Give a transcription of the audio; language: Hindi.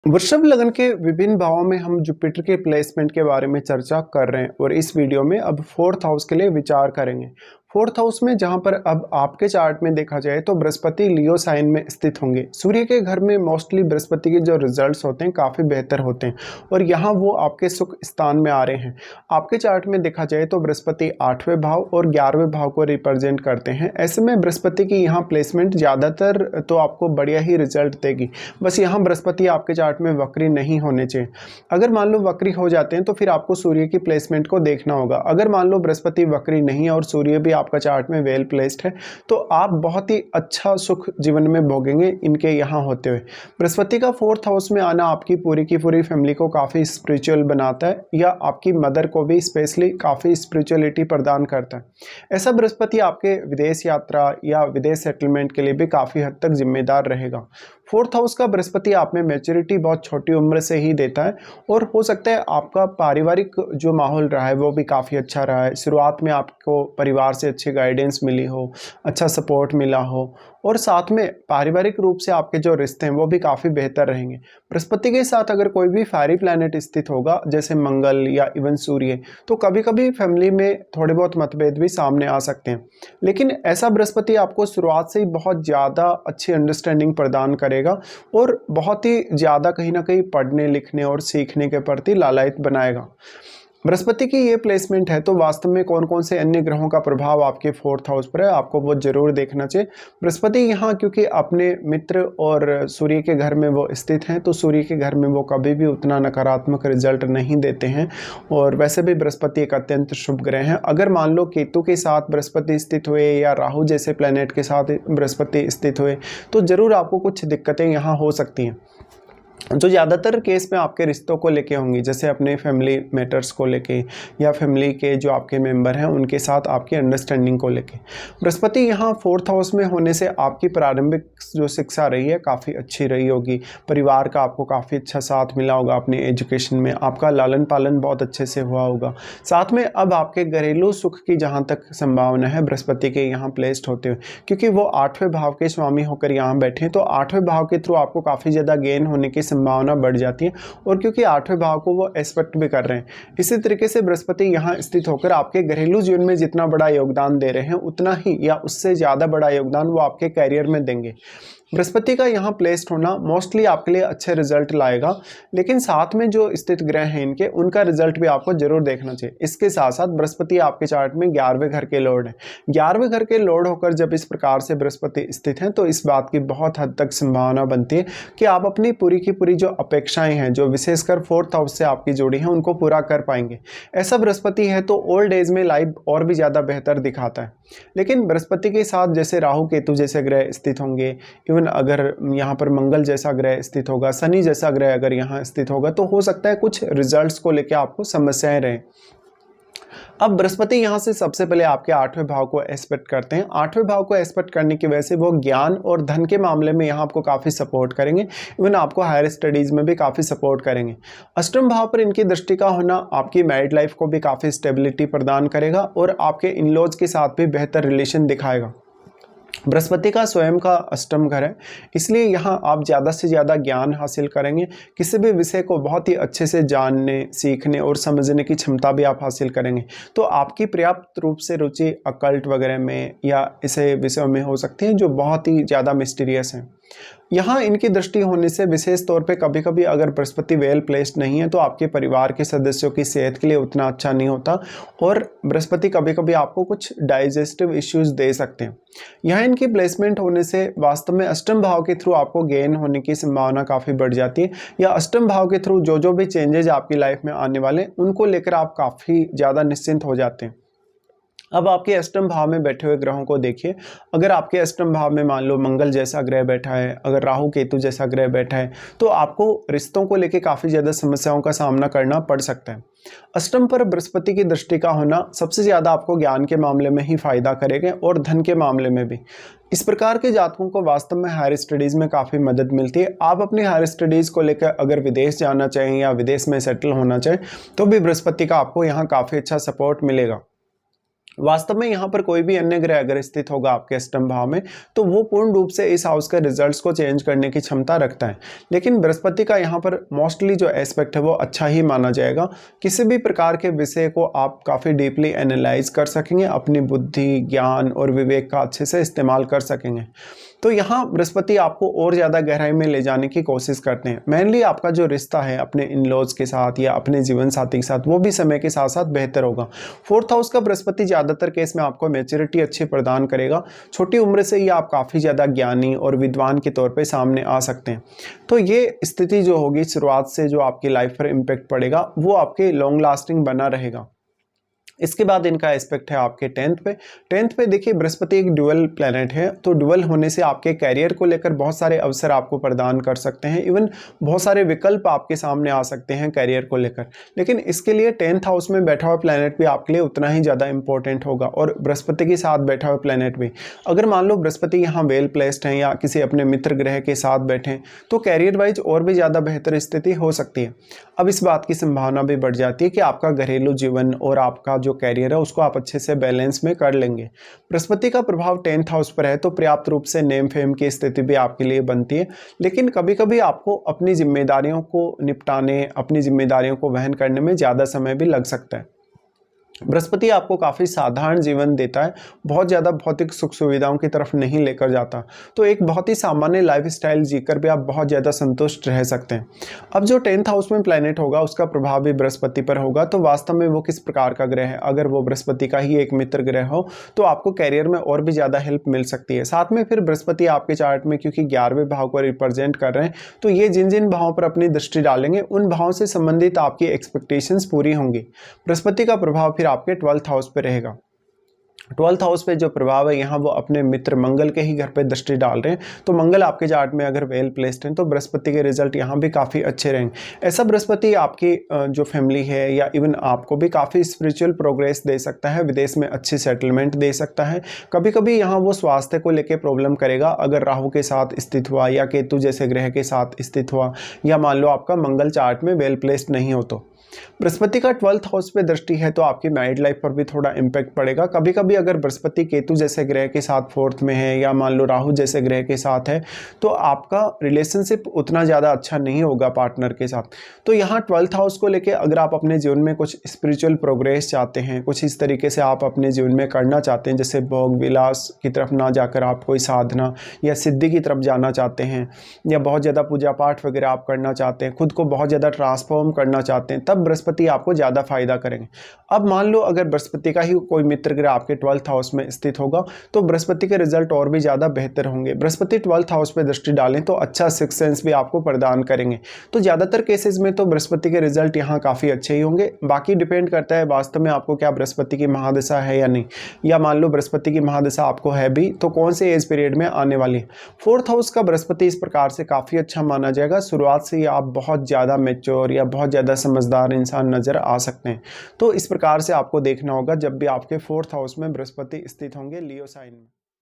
वृषभ लगन के विभिन्न भावों में हम जुपिटर के प्लेसमेंट के बारे में चर्चा कर रहे हैं और इस वीडियो में अब फोर्थ हाउस के लिए विचार करेंगे। फोर्थ हाउस में जहां पर अब आपके चार्ट में देखा जाए तो बृहस्पति लियो साइन में स्थित होंगे। सूर्य के घर में मोस्टली बृहस्पति के जो रिजल्ट्स होते हैं काफ़ी बेहतर होते हैं और यहाँ वो आपके सुख स्थान में आ रहे हैं। आपके चार्ट में देखा जाए तो बृहस्पति 8वें भाव और 11वें भाव को रिप्रेजेंट करते हैं। ऐसे में बृहस्पति की यहाँ प्लेसमेंट ज़्यादातर तो आपको बढ़िया ही रिजल्ट देगी। बस यहाँ बृहस्पति आपके चार्ट में वक्री नहीं होने चाहिए। अगर मान लो वक्री हो जाते हैं तो फिर आपको सूर्य की प्लेसमेंट को देखना होगा। अगर मान लो बृहस्पति वक्री नहीं है और सूर्य भी आपका चार्ट में वेल प्लेस्ड है तो आप बहुत ही अच्छा सुख जीवन में भोगेंगे इनके यहाँ होते हुए। बृहस्पति का फोर्थ हाउस में आना आपकी पूरी की पूरी फैमिली को काफ़ी स्पिरिचुअल बनाता है या आपकी मदर को भी स्पेशली काफ़ी स्पिरिचुअलिटी प्रदान करता है। ऐसा बृहस्पति आपके विदेश यात्रा या विदेश सेटलमेंट के लिए भी काफ़ी हद तक जिम्मेदार रहेगा। फोर्थ हाउस का बृहस्पति आप में मैच्योरिटी बहुत छोटी उम्र से ही देता है और हो सकता है आपका पारिवारिक जो माहौल रहा है वो भी काफ़ी अच्छा रहा है। शुरुआत में आपको परिवार से अच्छी गाइडेंस मिली हो, अच्छा सपोर्ट मिला हो और साथ में पारिवारिक रूप से आपके जो रिश्ते हैं वो भी काफ़ी बेहतर रहेंगे। बृहस्पति के साथ अगर कोई भी फायरी प्लैनेट स्थित होगा जैसे मंगल या इवन सूर्य तो कभी कभी फैमिली में थोड़े बहुत मतभेद भी सामने आ सकते हैं। लेकिन ऐसा बृहस्पति आपको शुरुआत से ही बहुत ज़्यादा अच्छी अंडरस्टैंडिंग प्रदान करेगा और बहुत ही ज़्यादा कहीं ना कहीं पढ़ने लिखने और सीखने के प्रति लालायित बनाएगा। बृहस्पति की ये प्लेसमेंट है तो वास्तव में कौन कौन से अन्य ग्रहों का प्रभाव आपके फोर्थ हाउस पर है आपको वो जरूर देखना चाहिए। बृहस्पति यहाँ क्योंकि अपने मित्र और सूर्य के घर में वो स्थित हैं तो सूर्य के घर में वो कभी भी उतना नकारात्मक रिजल्ट नहीं देते हैं और वैसे भी बृहस्पति एक अत्यंत शुभ ग्रह हैं। अगर मान लो केतु के साथ बृहस्पति स्थित हुए या राहु जैसे प्लैनेट के साथ बृहस्पति स्थित हुए तो ज़रूर आपको कुछ दिक्कतें यहाँ हो सकती हैं जो ज़्यादातर केस में आपके रिश्तों को लेके होंगी, जैसे अपने फैमिली मैटर्स को लेके या फैमिली के जो आपके मेंबर हैं उनके साथ आपकी अंडरस्टैंडिंग को लेके। बृहस्पति यहाँ फोर्थ हाउस में होने से आपकी प्रारंभिक जो शिक्षा रही है काफ़ी अच्छी रही होगी। परिवार का आपको काफ़ी अच्छा साथ मिला होगा अपने एजुकेशन में, आपका लालन पालन बहुत अच्छे से हुआ होगा। साथ में अब आपके घरेलू सुख की जहाँ तक संभावना है बृहस्पति के यहाँ प्लेस्ड होते हुए, क्योंकि वो 8वें भाव के स्वामी होकर यहाँ बैठे हैं तो 8वें भाव के थ्रू आपको काफ़ी ज़्यादा गेन होने की संभावना बढ़ जाती है और क्योंकि 8वें भाव को वो एस्पेक्ट भी कर रहे हैं इसी तरीके से बृहस्पति यहाँ स्थित होकर आपके घरेलू जीवन में जितना बड़ा योगदान दे रहे हैं उतना ही या उससे ज़्यादा बड़ा योगदान वो आपके कैरियर में देंगे। बृहस्पति का यहाँ प्लेस्ड होना मोस्टली आपके लिए अच्छे रिजल्ट लाएगा, लेकिन साथ में जो स्थित ग्रह हैं इनके उनका रिजल्ट भी आपको जरूर देखना चाहिए। इसके साथ साथ बृहस्पति आपके चार्ट में 11वें घर के लॉर्ड हैं। 11वें घर के लॉर्ड होकर जब इस प्रकार से बृहस्पति स्थित हैं तो इस बात की बहुत हद तक संभावना बनती है कि आप अपनी पूरी की पूरी जो अपेक्षाएं हैं जो विशेषकर फोर्थ हाउस से आपकी जुड़ी हैं उनको पूरा कर पाएंगे। ऐसा बृहस्पति है तो ओल्ड एज में लाइफ और भी ज़्यादा बेहतर दिखाता है। लेकिन बृहस्पति के साथ जैसे राहु केतु जैसे ग्रह स्थित होंगे, अगर यहाँ पर मंगल जैसा ग्रह स्थित होगा, शनि जैसा ग्रह अगर यहाँ स्थित होगा तो हो सकता है कुछ रिजल्ट्स को लेकर आपको समस्याएं रहें। अब बृहस्पति यहाँ से सबसे पहले आपके 8वें भाव को एस्पेक्ट करते हैं। 8वें भाव को एस्पेक्ट करने की वजह से वो ज्ञान और धन के मामले में यहाँ आपको काफ़ी सपोर्ट करेंगे, इवन आपको हायर स्टडीज़ में भी काफ़ी सपोर्ट करेंगे। अष्टम भाव पर इनकी दृष्टि का होना आपकी मैरिड लाइफ को भी काफ़ी स्टेबिलिटी प्रदान करेगा और आपके इन लॉज के साथ भी बेहतर रिलेशन दिखाएगा। बृहस्पति का स्वयं का अष्टम घर है, इसलिए यहाँ आप ज़्यादा से ज़्यादा ज्ञान हासिल करेंगे। किसी भी विषय को बहुत ही अच्छे से जानने सीखने और समझने की क्षमता भी आप हासिल करेंगे। तो आपकी पर्याप्त रूप से रुचि अकल्ट वगैरह में या ऐसे विषयों में हो सकती है जो बहुत ही ज़्यादा मिस्टीरियस हैं। यहाँ इनकी दृष्टि होने से विशेष तौर पे कभी कभी अगर बृहस्पति वेल प्लेस्ड नहीं है तो आपके परिवार के सदस्यों की सेहत के लिए उतना अच्छा नहीं होता और बृहस्पति कभी कभी आपको कुछ डाइजेस्टिव इश्यूज दे सकते हैं। यहाँ इनकी प्लेसमेंट होने से वास्तव में अष्टम भाव के थ्रू आपको गेन होने की संभावना काफ़ी बढ़ जाती है या अष्टम भाव के थ्रू जो भी चेंजेज आपकी लाइफ में आने वाले उनको लेकर आप काफ़ी ज़्यादा निश्चिंत हो जाते हैं। अब आपके अष्टम भाव में बैठे हुए ग्रहों को देखिए। अगर आपके अष्टम भाव में मान लो मंगल जैसा ग्रह बैठा है, अगर राहु केतु जैसा ग्रह बैठा है तो आपको रिश्तों को लेकर काफ़ी ज़्यादा समस्याओं का सामना करना पड़ सकता है। अष्टम पर बृहस्पति की दृष्टि का होना सबसे ज़्यादा आपको ज्ञान के मामले में ही फायदा करेगा और धन के मामले में भी। इस प्रकार के जातकों को वास्तव में हायर स्टडीज़ में काफ़ी मदद मिलती है। आप अपनी हायर स्टडीज़ को लेकर अगर विदेश जाना चाहें या विदेश में सेटल होना चाहें तो भी बृहस्पति का आपको यहाँ काफ़ी अच्छा सपोर्ट मिलेगा। वास्तव में यहाँ पर कोई भी अन्य ग्रह अगर स्थित होगा आपके अष्टम भाव में तो वो पूर्ण रूप से इस हाउस के रिजल्ट्स को चेंज करने की क्षमता रखता है। लेकिन बृहस्पति का यहाँ पर मोस्टली जो एस्पेक्ट है वो अच्छा ही माना जाएगा। किसी भी प्रकार के विषय को आप काफ़ी डीपली एनालाइज कर सकेंगे, अपनी बुद्धि, ज्ञान और विवेक का अच्छे से इस्तेमाल कर सकेंगे। तो यहाँ बृहस्पति आपको और ज़्यादा गहराई में ले जाने की कोशिश करते हैं। मेनली आपका जो रिश्ता है अपने इन लॉज के साथ या अपने जीवन साथी के साथ वो भी समय के साथ साथ बेहतर होगा। फोर्थ हाउस का बृहस्पति ज़्यादातर केस में आपको मैच्योरिटी अच्छी प्रदान करेगा। छोटी उम्र से ही आप काफ़ी ज़्यादा ज्ञानी और विद्वान के तौर पर सामने आ सकते हैं। तो ये स्थिति जो होगी शुरुआत से जो आपकी लाइफ पर इम्पेक्ट पड़ेगा वो आपके लॉन्ग लास्टिंग बना रहेगा। इसके बाद इनका एस्पेक्ट है आपके 10th पे देखिए बृहस्पति एक ड्यूअल प्लैनेट है। तो ड्यूअल होने से आपके कैरियर को लेकर बहुत सारे अवसर आपको प्रदान कर सकते हैं। इवन बहुत सारे विकल्प आपके सामने आ सकते हैं कैरियर को लेकर। लेकिन इसके लिए 10th हाउस में बैठा हुआ प्लैनेट भी आपके लिए उतना ही ज़्यादा इंपॉर्टेंट होगा और बृहस्पति के साथ बैठा हुआ प्लैनेट भी। अगर मान लो बृहस्पति यहाँ वेल प्लेस्ड हैं या किसी अपने मित्र ग्रह के साथ बैठें तो कैरियर वाइज और भी ज़्यादा बेहतर स्थिति हो सकती है। अब इस बात की संभावना भी बढ़ जाती है कि आपका घरेलू जीवन और आपका जो कैरियर है उसको आप अच्छे से बैलेंस में कर लेंगे। बृहस्पति का प्रभाव 10th हाउस पर है तो पर्याप्त रूप से नेम फेम की स्थिति भी आपके लिए बनती है। लेकिन कभी कभी आपको अपनी जिम्मेदारियों को निपटाने, अपनी जिम्मेदारियों को वहन करने में ज़्यादा समय भी लग सकता है। बृहस्पति आपको काफ़ी साधारण जीवन देता है, बहुत ज़्यादा भौतिक सुख सुविधाओं की तरफ नहीं लेकर जाता। तो एक बहुत ही सामान्य लाइफस्टाइल जीकर भी आप बहुत ज़्यादा संतुष्ट रह सकते हैं। अब जो 10th हाउस में प्लैनेट होगा उसका प्रभाव भी बृहस्पति पर होगा। तो वास्तव में वो किस प्रकार का ग्रह है, अगर वो बृहस्पति का ही एक मित्र ग्रह हो तो आपको कैरियर में और भी ज़्यादा हेल्प मिल सकती है। साथ में फिर बृहस्पति आपके चार्ट में क्योंकि 11वें भाव को रिप्रेजेंट कर रहे हैं तो ये जिन जिन भावों पर अपनी दृष्टि डालेंगे उन भावों से संबंधित आपकी एक्सपेक्टेशंस पूरी होंगी। बृहस्पति का प्रभाव फिर आपके 12th हाउस पे रहेगा। 12th हाउस पे जो प्रभाव है यहाँ वो अपने मित्र मंगल के ही घर पे दृष्टि डाल रहे हैं। तो मंगल आपके चार्ट में अगर वेल प्लेस्ड हैं तो बृहस्पति के रिजल्ट यहाँ भी काफ़ी अच्छे रहेंगे। ऐसा बृहस्पति आपकी जो फैमिली है या इवन आपको भी काफ़ी स्पिरिचुअल प्रोग्रेस दे सकता है, विदेश में अच्छी सेटलमेंट दे सकता है। कभी कभी यहाँ वो स्वास्थ्य को लेकर प्रॉब्लम करेगा अगर राहु के साथ स्थित हुआ या केतु जैसे ग्रह के साथ स्थित हुआ या मान लो आपका मंगल चार्ट में वेल प्लेस्ड नहीं हो। तो बृहस्पति का 12th हाउस पे दृष्टि है तो आपकी मैरिड लाइफ पर भी थोड़ा इम्पैक्ट पड़ेगा। कभी कभी अगर बृहस्पति केतु जैसे ग्रह के साथ 4th में है या मान लो राहु जैसे ग्रह के साथ है तो आपका रिलेशनशिप उतना ज़्यादा अच्छा नहीं होगा पार्टनर के साथ। तो यहाँ 12th हाउस को लेके अगर आप अपने जीवन में कुछ स्पिरिचुअल प्रोग्रेस चाहते हैं, कुछ इस तरीके से आप अपने जीवन में करना चाहते हैं, जैसे भोग विलास की तरफ ना जाकर आप कोई साधना या सिद्धि की तरफ जाना चाहते हैं या बहुत ज़्यादा पूजा पाठ वगैरह आप करना चाहते हैं, खुद को बहुत ज़्यादा ट्रांसफॉर्म करना चाहते हैं, तब बृहस्पति आपको ज़्यादा फायदा करेंगे। अब मान लो अगर बृहस्पति का ही कोई मित्र ग्रह आपके 12th हाउस में स्थित होगा तो बृहस्पति के रिजल्ट और भी ज़्यादा बेहतर होंगे। बृहस्पति 12th हाउस पे दृष्टि डालें तो अच्छा सिक्स सेंस भी आपको प्रदान करेंगे। तो ज़्यादातर केसेस में तो बृहस्पति के रिजल्ट यहाँ काफ़ी अच्छे ही होंगे। बाकी डिपेंड करता है वास्तव में आपको क्या बृहस्पति की महादशा है या नहीं, या मान लो बृहस्पति की महादशा आपको है भी तो कौन से एज पीरियड में आने वाली है। 4th हाउस का बृहस्पति इस प्रकार से काफ़ी अच्छा माना जाएगा। शुरुआत से ही आप बहुत ज़्यादा मैच्योर या बहुत ज़्यादा समझदार इंसान नज़र आ सकते हैं। तो इस प्रकार से आपको देखना होगा जब भी आपके 4th हाउस में बृहस्पति स्थित होंगे लियो साइन में।